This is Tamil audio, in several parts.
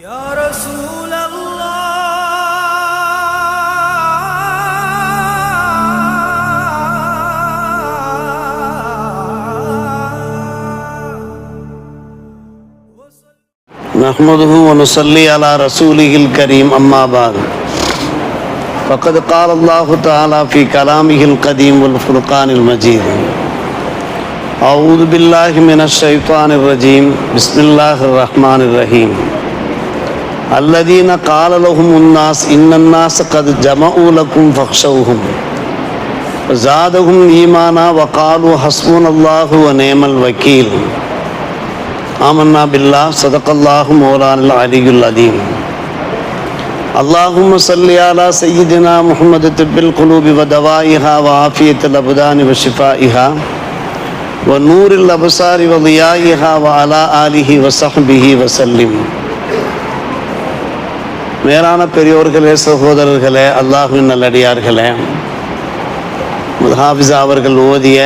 يا رسول الله نحمده ونصلي على رسوله الكريم أما بعد فقد قال الله تعالى في كلامه القديم والفرقان المجيد أعوذ بالله من الشيطان الرجيم بسم الله الرحمن الرحيم الذين قال لهم الناس إن الناس قد جمعوا لكم فاخشوهم زادهم إيمانا وقالوا حسبنا الله ونعم الوكيل آمنا بالله صدق الله مولانا العلي العظيم اللهم صل على سيدنا محمد طب القلوب ودوائها وعافية الأبدان وشفائها ونور الأبصار وضيائها وعلى آله وصحبه وسلم. மேலான பெரியோர்களே, சகோதரர்களே, அல்லாஹ்வின் நல்லடியார்களே, ஹாஃபிஸ் அவர்கள் ஓதிய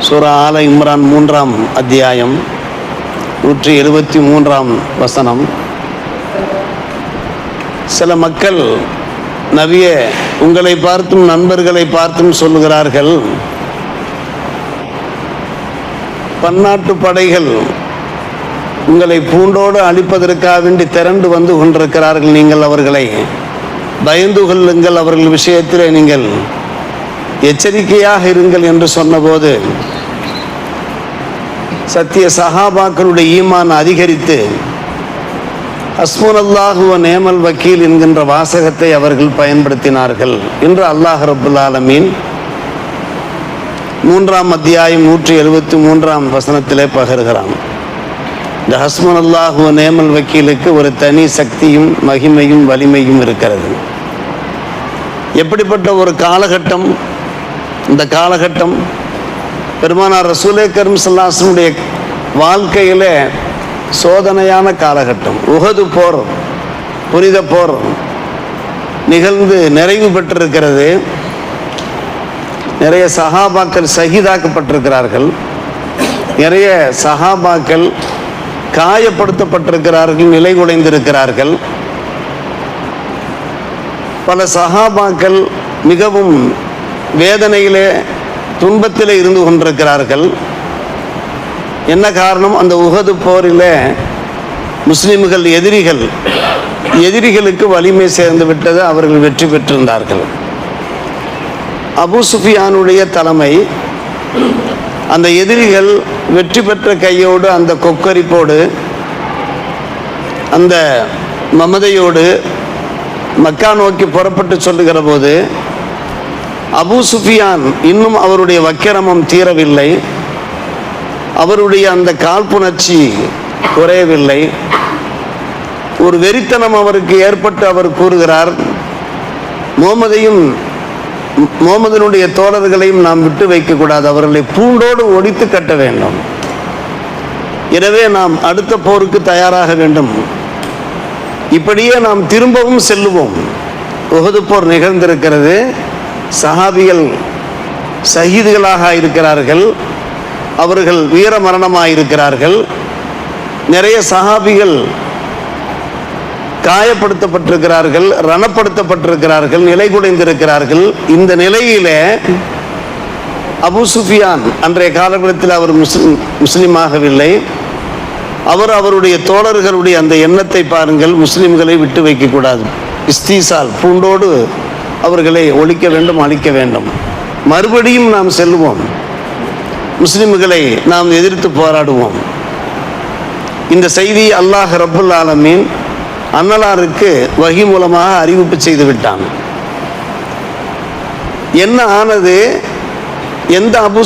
சூரா ஆல இம்ரான் 3ஆம் அத்தியாயம் 173ஆம் வசனம். சில மக்கள் நபியே, உங்களை பார்த்தும் நண்பர்களை பார்த்தும் சொல்லுகிறார்கள், பன்னாட்டு படைகள் உங்களை பூண்டோடு அழிப்பதற்காக வேண்டி திரண்டு வந்து கொண்டிருக்கிறார்கள், நீங்கள் அவர்களை பயந்து கொள்ளுங்கள், அவர்கள் விஷயத்தில் நீங்கள் எச்சரிக்கையாக இருங்கள் என்று சொன்னபோது சத்திய சஹாபாக்களுடைய ஈமான் அதிகரித்து ஹஸ்புனல்லாஹு வ நிஅமல் வக்கீல் என்கின்ற வாசகத்தை அவர்கள் பயன்படுத்தினார்கள் என்று அல்லாஹ் ரப்புல் ஆலமீன் 3ஆம் அத்தியாயம் 173ஆம் வசனத்திலே பகர்கிறான். இந்த ஹஸ்புனல்லாஹு வ நிஅமல் வக்கீலுக்கு ஒரு தனி சக்தியும் மகிமையும் வலிமையும் இருக்கிறது. எப்படிப்பட்ட ஒரு காலகட்டம் இந்த காலகட்டம்! பெருமானார் ரசூலே கரீம் ஸல்லல்லாஹு அலைஹி வஸல்லம் வாழ்க்கையிலே சோதனையான காலகட்டம். உஹது போர், புனித போர் நிகழ்ந்து நிறைவு பெற்றிருக்கிறது. நிறைய சஹாபாக்கள் ஷஹீதாக்கப்பட்டிருக்கிறார்கள், நிறைய சஹாபாக்கள் காயப்படுத்தப்பட்டிருக்கிறார்கள், நிலை குலைந்திருக்கிறார்கள். பல சஹாபாக்கள் மிகவும் வேதனையிலே துன்பத்திலே இருந்து கொண்டிருக்கிறார்கள். என்ன காரணம்? அந்த உஹது போரில் முஸ்லிம்கள் எதிரிகளுக்கு வலிமை சேர்ந்து விட்டது, அவர்கள் வெற்றி பெற்றிருந்தார்கள். அபூ சுஃபியானுடைய தலைமை, அந்த எதிரிகள் வெற்றி பெற்ற கையோடு, அந்த கொக்கரிப்போடு, அந்த மமதையோடு மக்கா நோக்கி புறப்பட்டு சொல்லுகிற போது அபூ சுஃபியான் இன்னும் அவருடைய வக்கிரமம் தீரவில்லை, அவருடைய அந்த காழ்ப்புணர்ச்சி குறையவில்லை. ஒரு வெறித்தனம் அவருக்கு ஏற்பட்டு அவர் கூறுகிறார், முகமதினுடைய தோழர்களையும் நாம் விட்டு வைக்கக்கூடாது, அவர்களை பூண்டோடு ஒடித்து கட்ட வேண்டும். எனவே நாம் அடுத்த போருக்கு தயாராக வேண்டும், இப்படியே நாம் திரும்பவும் செல்லுவோம். உஹது போர் நிகழ்ந்திருக்கிறது, சஹாபிகள் ஷஹீதுகளாக இருக்கிறார்கள், அவர்கள் வீர மரணமாயிருக்கிறார்கள். நிறைய சஹாபிகள் காயப்படுத்தப்பட்டிருக்கிறார்கள், ரணப்படுத்தப்பட்டிருக்கிறார்கள், நிலை குலைந்திருக்கிறார்கள். இந்த நிலையிலே அபூ சுஃபியான் அன்றைய காலகட்டத்தில் அவர் முஸ்லீமாகவில்லை. அவருடைய தோழர்களுடைய அந்த எண்ணத்தை பாருங்கள், முஸ்லிம்களை விட்டு வைக்கக்கூடாது, இஸ்தீசால் பூண்டோடு அவர்களை ஒழிக்க வேண்டும், அழிக்க வேண்டும். மறுபடியும் நாம் செல்வோம், முஸ்லிம்களை நாம் எதிர்த்து போராடுவோம். இந்த செய்தி அல்லாஹ் ரப்புல் ஆலமீன் அன்னலாருக்கு வஹி மூலமாக அறிவிப்பு செய்து விட்டான். என்ன ஆனது? எந்த அபூ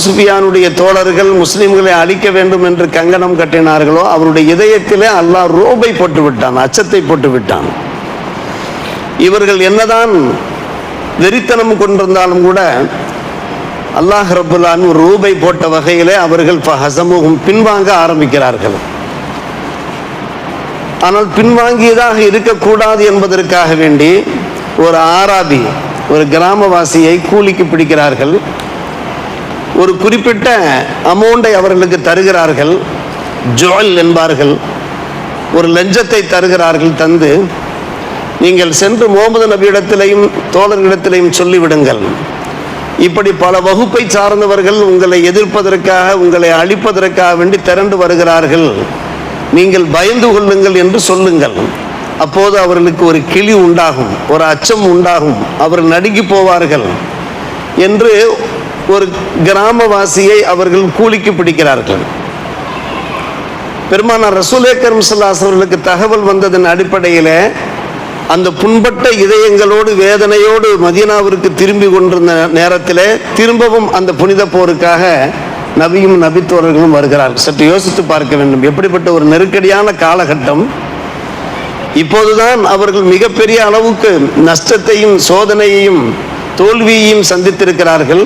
சுஃபியானுடைய தோழர்கள் முஸ்லிம்களை அழிக்க வேண்டும் என்று கங்கணம் கட்டினார்களோ அவருடைய இதயத்திலே அல்லாஹ் ரோபை போட்டு விட்டான், அச்சத்தை போட்டு விட்டான். இவர்கள் என்னதான் வெறித்தனம் கொண்டிருந்தாலும் கூட அல்லாஹ் ரப்புல் ஆலமீன் ரூபை போட்ட வகையிலே அவர்கள் ஃபஹஸமுஹும் பின்வாங்க ஆரம்பிக்கிறார்கள். ஆனால் பின்வாங்கியதாக இருக்கக்கூடாது என்பதற்காக வேண்டி ஒரு ஆராபி, ஒரு கிராமவாசியை கூலிக்கு பிடிக்கிறார்கள். ஒரு குறிப்பிட்ட அமௌண்டை அவர்களுக்கு தருகிறார்கள், ஜுஅல் என்பார்கள். ஒரு லஞ்சத்தை தருகிறார்கள். தந்து நீங்கள் சென்று முகமது நபியிடத்திலையும் தோழர்களிடத்திலையும் சொல்லிவிடுங்கள், இப்படி பல வகுப்பை சார்ந்தவர்கள் உங்களை எதிர்ப்பதற்காக, உங்களை அழிப்பதற்காக வேண்டி திரண்டு வருகிறார்கள், நீங்கள் பயந்து கொள்ளுங்கள் என்று சொல்லுங்கள். அப்போது அவர்களுக்கு ஒரு கிளி உண்டாகும், ஒரு அச்சம் உண்டாகும், அவர்கள் நடுங்கி போவார்கள் என்று ஒரு கிராமவாசியை அவர்கள் கூலிக்கு பிடிக்கிறார்கள். பெருமானார் ரசூலே கரீம் ஸல்லல்லாஹு அலைஹி அவர்களுக்கு தகவல் வந்ததன் அடிப்படையில் அந்த புண்பட்ட இதயங்களோடு வேதனையோடு மதீனாவிற்கு திரும்பி கொண்டிருந்த நேரத்தில் திரும்பவும் அந்த புனித போருக்காக நபியும் நபித்தோர்களும் வருகிறார்கள். சற்று யோசித்து பார்க்க வேண்டும், எப்படிப்பட்ட ஒரு நெருக்கடியான காலகட்டம். இப்போதுதான் அவர்கள் மிகப்பெரிய அளவுக்கு நஷ்டத்தையும் சோதனையையும் தோல்வியையும் சந்தித்திருக்கிறார்கள்.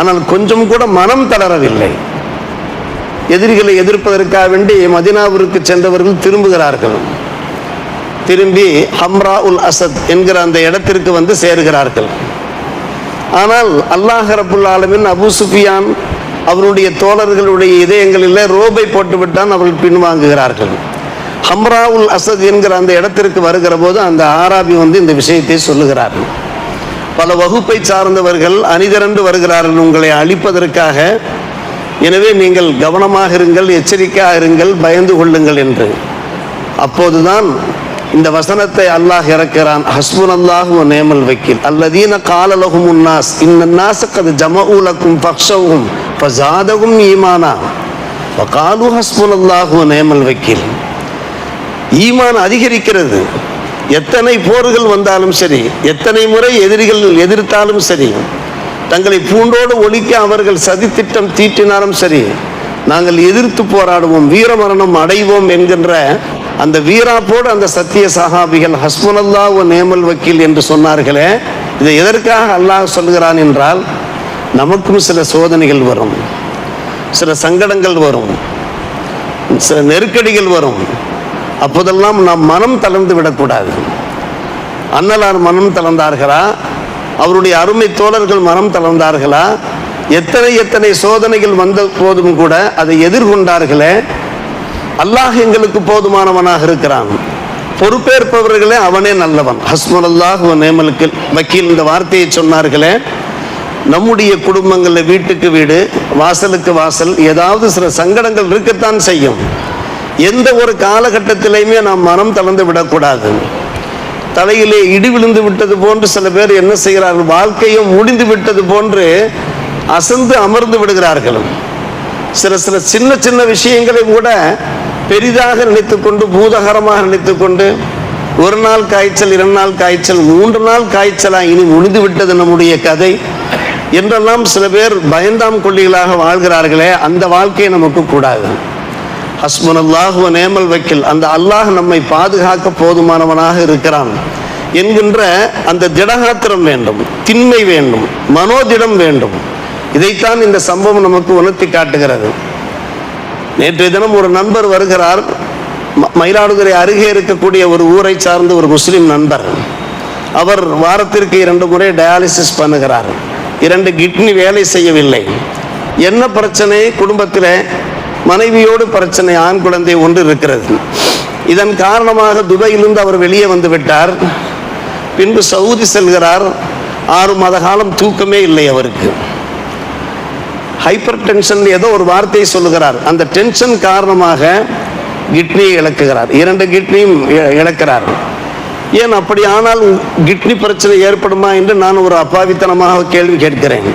ஆனால் கொஞ்சம் கூட மனம் தளரவில்லை. எதிரிகளை எதிர்ப்பதற்காக வேண்டி மதீனாவிற்கு சென்றவர்கள் திரும்புகிறார்கள். திரும்பி ஹம்ரா உல் அசத் என்கிற அந்த இடத்திற்கு வந்து சேர்கிறார்கள். ஆனால் அல்லாஹ் ரப்புல் ஆலமீன் அபூ சுஃபியான் அவருடைய தோழர்களுடைய இதயங்களில் ரோபை போட்டுவிட்டான். அவர்கள் பின்வாங்குகிறார்கள். ஹம்ரா உல் அசத் என்கிற அந்த இடத்திற்கு வருகிற போது அந்த ஆராபி வந்து இந்த விஷயத்தை சொல்லுகிறார்கள். பல வகுப்பை சார்ந்தவர்கள் அணிதிரண்டு வருகிறார்கள் உங்களை அழிப்பதற்காக. எனவே நீங்கள் கவனமாக இருங்கள், எச்சரிக்கையாக இருங்கள், பயந்து கொள்ளுங்கள் என்று. அப்போதுதான் இந்த வசனத்தை அல்லாஹ் இறக்கிறான். ஹஸ்புனல்லாஹு வ நிஅமல் வக்கீல் அல்லதீன கால லஹுமுன் நாஸ் இன்னன்னாஸ கத் ஜமஉ லக்கும் ஃபக்ஷவுஹும் ஃபஸாதஹும் ஈமானா வகாலு ஹஸ்புனல்லாஹு வ நிஅமல் வக்கீல். ஈமான் அதிகரிக்கிறது. எத்தனை போர்கள் வந்தாலும் சரி, எத்தனை முறை எதிரிகள் எதிர்த்தாலும் சரி, தங்களை பூண்டோடு ஒழிக்க அவர்கள் சதித்திட்டம் தீட்டினாலும் சரி, நாங்கள் எதிர்த்து போராடுவோம், வீரமரணம் அடைவோம் என்கின்ற அந்த வீராப்போடு அந்த சத்திய சஹாபிகள் ஹஸ்புனல்லாஹு வ நிஅமல் வக்கீல் என்று சொன்னார்களே. இதை எதற்காக அல்லாஹ் சொல்கிறான் என்றால், நமக்கும் சில சோதனைகள் வரும், சில சங்கடங்கள் வரும், சில நெருக்கடிகள் வரும். அப்போதெல்லாம் நாம் மனம் தளர்ந்து விடக்கூடாது. அன்னலார் மனம் தளர்ந்தார்களா? அவருடைய அருமை தோழர்கள் மனம் தளர்ந்தார்களா? எத்தனை எத்தனை சோதனைகள் வந்த போதும் கூட அதை எதிர்கொண்டார்களே. அல்லாஹ் எங்களுக்கு போதுமானவனாக இருக்கிறான், பொறுப்பேற்பவர்களே அவனே நல்லவன். ஹஸ்புனல்லாஹு வ நிஅமல் வக்கீல் இந்த வார்த்தையை சொன்னார்களே. நம்முடைய குடும்பங்களில் வீட்டுக்கு வீடு, வாசலுக்கு வாசல் ஏதாவது சில சங்கடங்கள் இருக்கத்தான் செய்யும். எந்த ஒரு காலகட்டத்திலையுமே நாம் மனம் தளர்ந்து விடக்கூடாது. தலையிலே இடி விழுந்து விட்டது போன்று சில பேர் என்ன செய்கிறார்கள், வாழ்க்கையும் முடிந்து விட்டது போன்று அசந்து அமர்ந்து விடுகிறார்கள். சில சில சின்ன சின்ன விஷயங்களை கூட பெரிதாக நினைத்துக்கொண்டு, பூதகரமாக நினைத்துக்கொண்டு, ஒரு நாள் காய்ச்சல், 2 நாள் காய்ச்சல், 3 நாள் காய்ச்சலா, இனி முடிந்து விட்டது நம்முடைய கதை என்றெல்லாம் சில பேர் பயந்தாம் கொள்ளிகளாக வாழ்கிறார்களே. அந்த வாழ்க்கையை நமக்கு கூடாது. ஹஸ்புனல்லாஹு வ நிஅமல் வக்கீல், அந்த அல்லாஹ் நம்மை பாதுகாக்க போதுமானவனாக இருக்கிறான் என்கின்ற அந்த திடகாத்திரம் வேண்டும், திண்மை வேண்டும், மனோதிடம் வேண்டும். இதைத்தான் இந்த சம்பவம் நமக்கு உணர்த்தி காட்டுகிறது. நேற்றைய தினம் ஒரு நண்பர் வருகிறார். மயிலாடுதுறை அருகே இருக்கக்கூடிய ஒரு ஊரை சார்ந்த ஒரு முஸ்லிம் நண்பர். அவர் வாரத்திற்கு 2 முறை டயாலிசிஸ் பண்ணுகிறார். 2 கிட்னி வேலை செய்யவில்லை. என்ன பிரச்சனை? குடும்பத்தில் மனைவியோடு பிரச்சனை, ஆண் குழந்தை ஒன்று இருக்கிறது. இதன் காரணமாக துபாயிலிருந்து அவர் வெளியே வந்து விட்டார். பின்பு சவுதி செல்கிறார். 6 மாத காலம் தூக்கமே இல்லை அவருக்கு. ஹைப்பர் டென்ஷன் ஏதோ ஒரு வார்த்தையை சொல்லுகிறார். அந்த டென்ஷன் காரணமாக கிட்னியை இழக்குகிறார். 2 கிட்னியும் இழக்கிறார். ஏன் அப்படி ஆனால் கிட்னி பிரச்சனை ஏற்படுமா என்று நான் ஒரு அப்பாவித்தனமாக கேள்வி கேட்கிறேன்.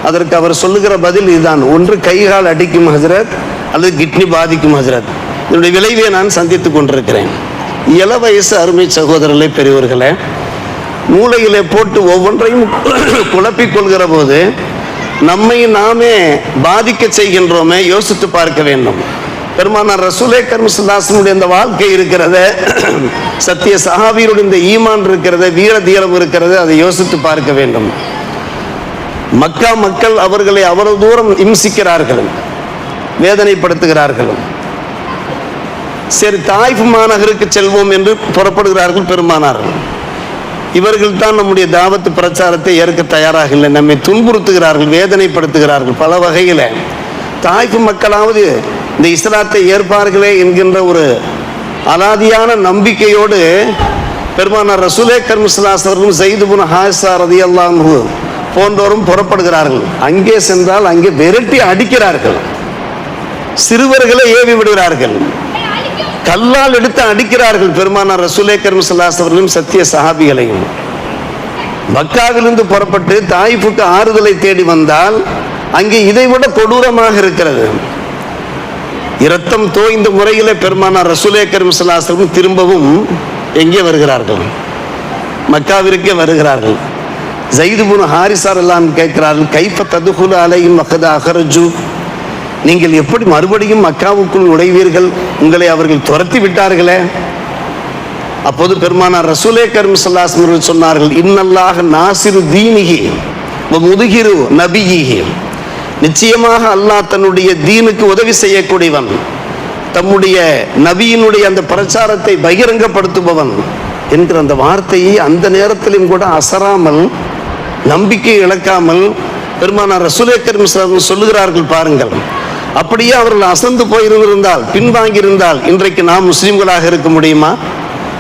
அதற்கு அவர் சொல்லுகிற பதில் இதுதான்: ஒன்று கைகால் அடிக்கும் ஹஜ்ரத், அல்லது கிட்னி பாதிக்கும் ஹஜ்ரத். இதனுடைய விளைவை நான் சந்தித்து கொண்டிருக்கிறேன். இள வயசு அருமை சகோதரர்களே, பெரியவர்களே, மூளையிலே போட்டு ஒவ்வொன்றையும் குழப்பிக் கொள்கிற போது நம்மை நாமே பாதிக்க செய்கின்றோமே, யோசித்து பார்க்க வேண்டும். பெருமானார் ரசூலே கரீம் ஸல்லல்லாஹு அலைஹி வஸல்லம் இந்த வாழ்க்கை இருக்கிறத, சத்திய சஹாபியருடைய இந்த ஈமான் இருக்கிறத, வீர தீரம் இருக்கிறது, அதை யோசித்து பார்க்க வேண்டும். மக்கா மக்கள் அவர்களை அவ்வளவு தூரம் இம்சிக்கிறார்கள், வேதனைப்படுத்துகிறார்கள். சரி, தாயிஃப் மாநகருக்கு செல்வோம் என்று புறப்படுகிறார்கள் பெருமானார். இவர்கள் தான் நம்முடைய தாவத்து பிரச்சாரத்தை ஏற்க தயாராக இல்லை, நம்மை துன்புறுத்துகிறார்கள், வேதனைப்படுத்துகிறார்கள் பல வகையில். தாயிஃப் மக்களாவது இந்த இஸ்லாத்தை ஏற்பார்களே என்கின்ற ஒரு அலாதியான நம்பிக்கையோடு பெருமானார் ரசூலே கரீம் ஸல்லல்லாஹு அலைஹி வஸல்லம் ஸைத் இப்னு ஹாரிஸா ரலியல்லாஹு அன்ஹு போன்றோரும் புறப்படுகிறார்கள். அங்கே சென்றால் அங்கே விரட்டி அடிக்கிறார்கள், சிறுவர்களை ஏவி விடுகிறார்கள், கல்லால் எடுத்து அடிக்கிறார்கள் பெருமானார் ரசூலே கரீம் ஸல்லல்லாஹு அலைஹி வஸல்லம் சத்திய சஹாபிகளையும். மக்காவிலிருந்து புறப்பட்டு தாயிஃபுக்கு ஆறுதலை தேடி வந்தால் அங்கே இதைவிட கொடூரமாக இருக்கிறது. இரத்தம் தோய்ந்த முறையிலே பெருமானார் ரசூலே கரீம் ஸல்லல்லாஹு அலைஹி வஸல்லம் திரும்பவும் எங்கே வருகிறார்கள்? மக்காவிற்கே வருகிறார்கள். ஸைத் இப்னு ஹாரிஸா ரலியல்லாஹு அன்ஹு கேட்கிறார்கள், கைஃப ததுகுலு அலைஹிம் வகத் அஹ்ரஜு, நீங்கள் எப்படி மறுபடியும் மக்காவுக்குள் நுழைவீர்கள்? உங்களை அவர்கள் துரத்தி விட்டார்களே. அப்போது பெருமானார் ரசூலே கரீம் ஸல்லல்லாஹு அலைஹி வஸல்லம் சொன்னார்கள், இன்னல்லாஹ நாசிரு தீனிஹி வ முதுஹிரு நபியிஹி, நிச்சயமாக அல்லாஹ் தன்னுடைய தீனுக்கு உதவி செய்யக்கூடியவன், தம்முடைய நபியினுடைய அந்த பிரச்சாரத்தை பகிரங்கப்படுத்துபவன் என்கிற அந்த வார்த்தையை அந்த நேரத்திலும் கூட அசராமல், நம்பிக்கை இழக்காமல் பெருமானார் ரசூலே கரீம் ஸல்லல்லாஹு அலைஹி வஸல்லம் சொல்லுகிறார்கள். பாருங்கள், அப்படியே அவர்கள் அசந்து போயிருந்தால், பின்வாங்கியிருந்தால் இன்றைக்கு நாம் முஸ்லீம்களாக இருக்க முடியுமா?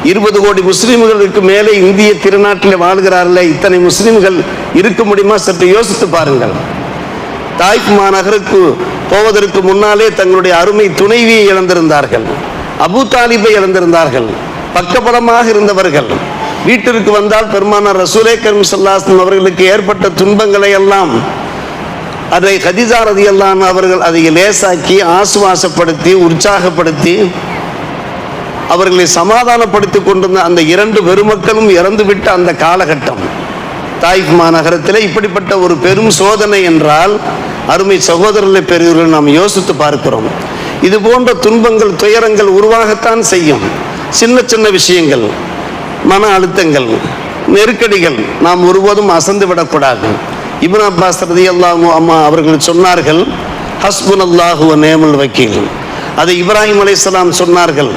20 கோடி முஸ்லீம்களுக்கு மேலே இந்திய திருநாட்டில் வாழ்கிறார்களே, இத்தனை முஸ்லீம்கள் இருக்க முடியுமா? சற்று யோசித்து பாருங்கள். தாயிஃப் மாநகருக்கு போவதற்கு முன்னாலே தங்களுடைய அருமை துணைவியை இழந்திருந்தார்கள், அபூ தாலிபை இழந்திருந்தார்கள், பக்கபலமாக இருந்தவர்கள். வீட்டிற்கு வந்தால் பெருமானார் ரசூலே கரீம் ஸல்லல்லாஹு அலைஹி வஸல்லம் அவர்களுக்கு ஏற்பட்ட துன்பங்களை எல்லாம் அதை கதீஜா ரலியல்லாஹு அன்ஹா அவர்கள் அதை லேசாக்கி ஆசுவாசப்படுத்தி உற்சாகப்படுத்தி அவர்களை சமாதானப்படுத்தி கொண்டிருந்த அந்த 2 பெருமக்களும் இறந்துவிட்ட அந்த காலகட்டம் தாயிஃப் மாநகரத்தில் இப்படிப்பட்ட ஒரு பெரும் சோதனை என்றால், அருமை சகோதரர்களை பெரியவர்கள் நாம் யோசித்து பார்க்கிறோம். இது போன்ற துன்பங்கள் துயரங்கள் உருவாகத்தான் செய்யும். சின்ன சின்ன விஷயங்கள், மன அழுத்தங்கள், நெருக்கடிகள் நாம் ஒருபோதும் அசந்து விடக்கூடாது. இப்னு அப்பாஸ் ரலியல்லாஹு அன்ஹு அவர்கள் சொன்னார்கள், ஹஸ்புனல்லாஹு வ நிஅமல் வக்கீல். அதை இப்ராஹிம் அலைஹிஸ்ஸலாம் சொன்னார்கள்.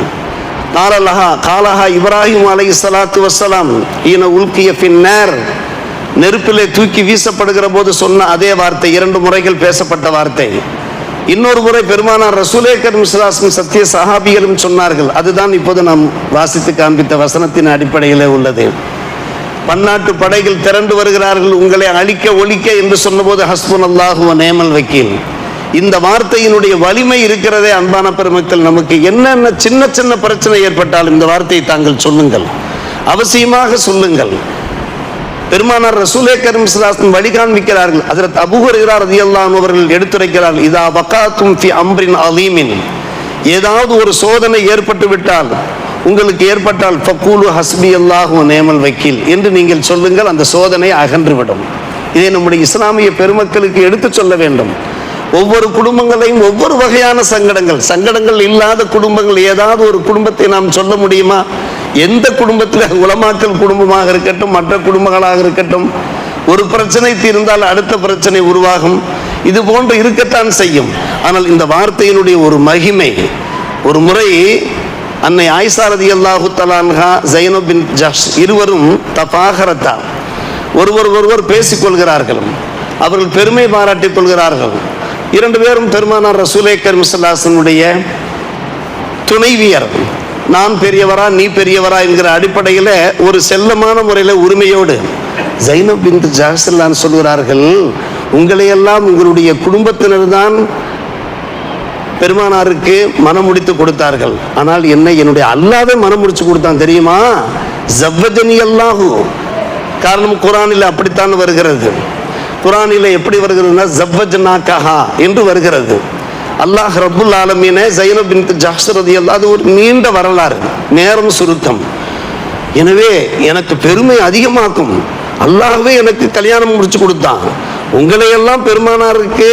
காலஹா இப்ராஹிம் அலைஹிஸ்ஸலாத்து வஸ்ஸலாம் ஈன உல்கிய ஃபின்னார், நெருப்பிலே தூக்கி வீசப்படுகிற போது சொன்ன அதே வார்த்தை 2 முறைகள் பேசப்பட்ட வார்த்தை. இன்னொரு முறை பெருமானார் ரசூலே கரீம் ஸல்லல்லாஹு அலைஹி வஸல்லம் சத்திய சஹாபிகளும் சொன்னார்கள். அதுதான் இப்போது நாம் வாசித்து காண்பித்த வசனத்தின் அடிப்படையிலே உள்ளது. பன்னாட்டு படைகள் திரண்டு வருகிறார்கள், உங்களை அழிக்க ஒழிக்க என்று சொன்னபோது ஹஸ்புனல்லாஹு வ நிஅமல் வக்கீல். இந்த வார்த்தையினுடைய வலிமை இருக்கிறதே அன்பான பெருமக்கள். நமக்கு என்னென்ன சின்ன சின்ன பிரச்சனை ஏற்பட்டாலும் இந்த வார்த்தையை தாங்கள் சொல்லுங்கள், அவசியமாக சொல்லுங்கள். பெருமானார் ரசூலே கரீம் ஸல்லல்லாஹு அலைஹி வஸல்லம் வழி காண்பிக்கிறார்கள். ஹஜ்ரத் அபூ ஹுரைரா ரலியல்லாஹு அன்ஹு அவர்கள் எடுத்துரைக்கிறார்கள், இதா வகாத்தும் ஃபி அம்ரின் அலீமின், ஏதாவது ஒரு சோதனை ஏற்பட்டு விட்டால், உங்களுக்கு ஏற்பட்டால் ஃபக்கூலு ஹஸ்பி அல்லாஹு வ நிஅமல் வக்கீல் என்று நீங்கள் சொல்லுங்கள், அந்த சோதனை அகன்றுவிடும். இதை நம்முடைய இஸ்லாமிய பெருமக்களுக்கு எடுத்து சொல்ல வேண்டும். ஒவ்வொரு குடும்பங்களையும் ஒவ்வொரு வகையான சங்கடங்கள் இல்லாத குடும்பங்கள் ஏதாவது ஒரு குடும்பத்தை நாம் சொல்ல முடியுமா? எந்த குடும்பத்தில், உலமாக்கல் குடும்பமாக இருக்கட்டும், மற்ற குடும்பங்களாக இருக்கட்டும், ஒரு பிரச்சனை தீர்ந்தால் அடுத்த பிரச்சனை உருவாகும். இது போன்று இருக்கத்தான் செய்யும். ஆனால் இந்த வார்த்தையினுடைய ஒரு மகிமை, ஒரு முறை அன்னை ஆயிஷா ரலியல்லாஹு தஆலா அன்ஹா, ஸைனப் பின் ஜஹ்ஷ் இருவரும் தஃபாகரத்தா, ஒருவர் பேசிக்கொள்கிறார்கள், அவர்கள் பெருமை பாராட்டிக் கொள்கிறார்கள். 2 பேரும் பெருமானார் ரசூலே கரீம் ஸல்லல்லாஹு அலைஹி வஸல்லம் துணைவியர். நான் பெரியவரா நீ பெரியவரா என்கிற அடிப்படையில் ஒரு செல்லமான முறையில் உரிமையோடு ஸைனப் பின் ஜஹ்ஷ் சொல்கிறார்கள், உங்களையெல்லாம் உங்களுடைய குடும்பத்தினர் தான் பெருமானாருக்கு மனம் முடித்து கொடுத்தார்கள், ஆனால் என்னுடைய அல்லாவே மனம் முடிச்சு கொடுத்தான் தெரியுமா? ஜவ்வஜனி அல்லாஹு. காரணம் குர்ஆனில் அப்படித்தான் வருகிறது. குர்ஆனில் எப்படி வருகிறதுனா ஜவ்வஜ்னாகஹா என்று வருகிறது. அல்லாஹ் ரப்புல் ஆலமீனே ஸைனப் பின்த் ஜஹ்ஷ் ரலியல்லாஹு, அது ஒரு நீண்ட வரலாறு, நேரம் சுருக்கம். எனவே எனக்கு பெருமை அதிகமாக்கும், அல்லாஹ்வே எனக்கு கல்யாணம் முடிச்சு கொடுத்தான், உங்களையெல்லாம் பெருமானாருக்கு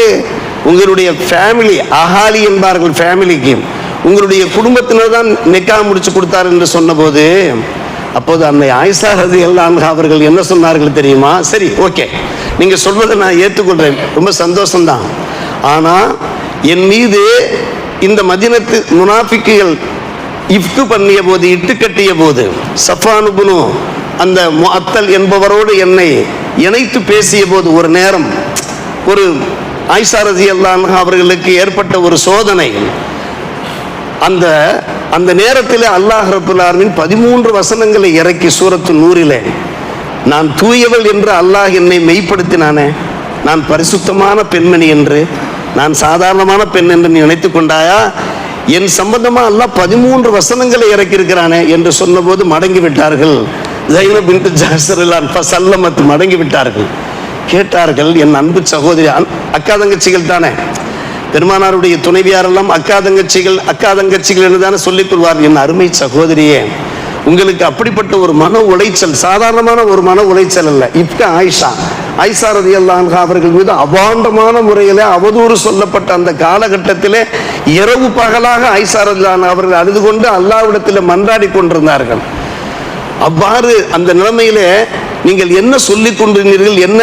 உங்களுடைய ஃபேமிலி, அஹாலி என்பார்கள் ஃபேமிலிக்கு, உங்களுடைய குடும்பத்தினர் தான் நிக்கா முடிச்சு கொடுத்தார் என்று சொன்னபோது, அப்போது அன்னை ஆயிஷா ரலியல்லாஹு அன்ஹா அவர்கள் என்ன சொன்னார்கள் தெரியுமா? சரி, ஓகே, நீங்க சொல்வதை நான் ஏற்றுக்கொள்றேன், ரொம்ப சந்தோஷம்தான். ஆனால் என் மீது இந்த மதீனத்து முனாஃபிக்குகள் இஃப்கு பண்ணிய போது, இட்டு கட்டிய போது, சஃப்வான் இப்னு அந்த முஅத்தல் என்பவரோடு என்னை இணைத்து பேசிய போது, ஒரு நேரம் ஒரு ஆயிஷா ரலியல்லாஹு அன்ஹா அவர்களுக்கு ஏற்பட்ட ஒரு சோதனை, அந்த அந்த நேரத்தில் அல்லாஹ் ரப்புல் ஆலமீன் 13 வசனங்களை இறக்கி சூரத்து நூறிலே, நான் தூயவள் என்று அல்லாஹ் என்னை மெய்ப்படுத்தினானே, நான் பரிசுத்தமான பெண்மணி என்று, நான் சாதாரணமான பெண் என்று நீ நினைத்து கொண்டாயா, என் சம்பந்தமா அல்லாஹ் 13 வசனங்களை இறக்கி இருக்கிறானே என்று சொன்னபோது மடங்கி விட்டார்கள். ஸைனப் பின்த் ஜஹஷ் ஃபஸல்லமத், மடங்கி விட்டார்கள். கேட்டார்கள், என் அன்பு சகோதரி, அக்கா தங்கச்சிகள் தானே, பெருமானாருடைய துணைவியாரெல்லாம் அக்கா தங்கச்சிகள் என்று தானே சொல்லிக் கொள்வார். என் அருமை சகோதரியே, உங்களுக்கு அப்படிப்பட்ட ஒரு மன உளைச்சல், சாதாரணமான ஒரு மன உளைச்சல் அல்ல. இப்ப ஆயிஷா ரலியல்லாஹு அன்ஹா அவர்கள் மீது அபாண்டமான முறையிலே அவதூறு சொல்லப்பட்ட அந்த காலகட்டத்திலே இரவு பகலாக ஆயிஷா ரலியல்லாஹு அன்ஹா அவர்கள் அழுது கொண்டு அல்லாஹ்விடத்தில் மன்றாடி கொண்டிருந்தார்கள். அவ்வாறு அந்த நிலைமையிலே நீங்கள் என்ன சொல்லிக் கொண்டிருந்தீர்கள், என்ன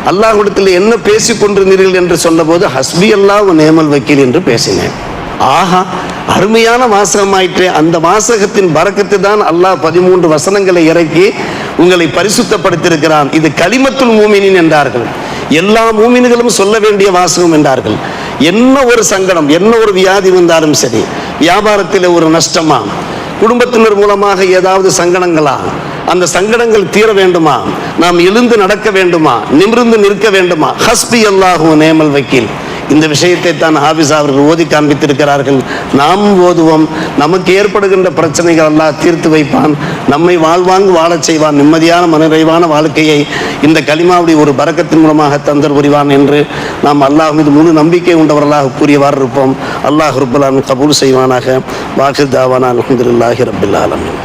அல்லாஹ்விடத்தில் என்ன பேசிக் கொண்டிருந்தீர்கள் என்று சொன்னபோது, ஹஸ்பி அல்லாஹ் நேமல் வக்கீல் என்று பேசினேன். ஆஹா, அருமையான வாசகமாயிற்று. அந்த வாசகத்தின் பரக்கத்து தான் அல்லாஹ் 13 வசனங்களை இறக்கி உங்களை பரிசுத்தப்படுத்தியிருக்கிறான். இது கலிமத்துல் மூமினின் என்றார்கள். எல்லா மூமின்களும் சொல்ல வேண்டிய வாசகம் என்றார்கள். என்ன ஒரு சங்கடம், என்ன ஒரு வியாதி வந்தாலும் சரி, வியாபாரத்தில் ஒரு நஷ்டமா, குடும்பத்தினர் மூலமாக ஏதாவது சங்கடங்களா, அந்த சங்கடங்கள் தீர வேண்டுமா, நாம் எழுந்து நடக்க வேண்டுமா, நிமிர்ந்து நிற்க வேண்டுமா, ஹஸ்பி அல்லாஹு நேமல் வக்கீல். இந்த விஷயத்தை தான் ஹாஃபிஸ் அவர்கள் ஓதி காண்பித்திருக்கிறார்கள். நாம் ஓதுவோம். நமக்கு ஏற்படுகின்ற பிரச்சனைகள் அல்லாஹ் தீர்த்து வைப்பான், நம்மை வாழ்வாங்கு வாழச் செய்வான், நிம்மதியான மனநிறைவான வாழ்க்கையை இந்த கலிமாவுடைய ஒரு பரக்கத்தின் மூலமாக தந்தர் புரிவான் என்று நாம் அல்லாஹ் மீது முழு நம்பிக்கை உண்டவர்களாக கூறியவாறு இருப்போம். அல்லாஹ் ரப்பல் ஆலமீன் கபூல் செய்வானாக. வாஹிர் தாவானா அல்ஹம்துலில்லாஹி ரப்பில் ஆலமீன்.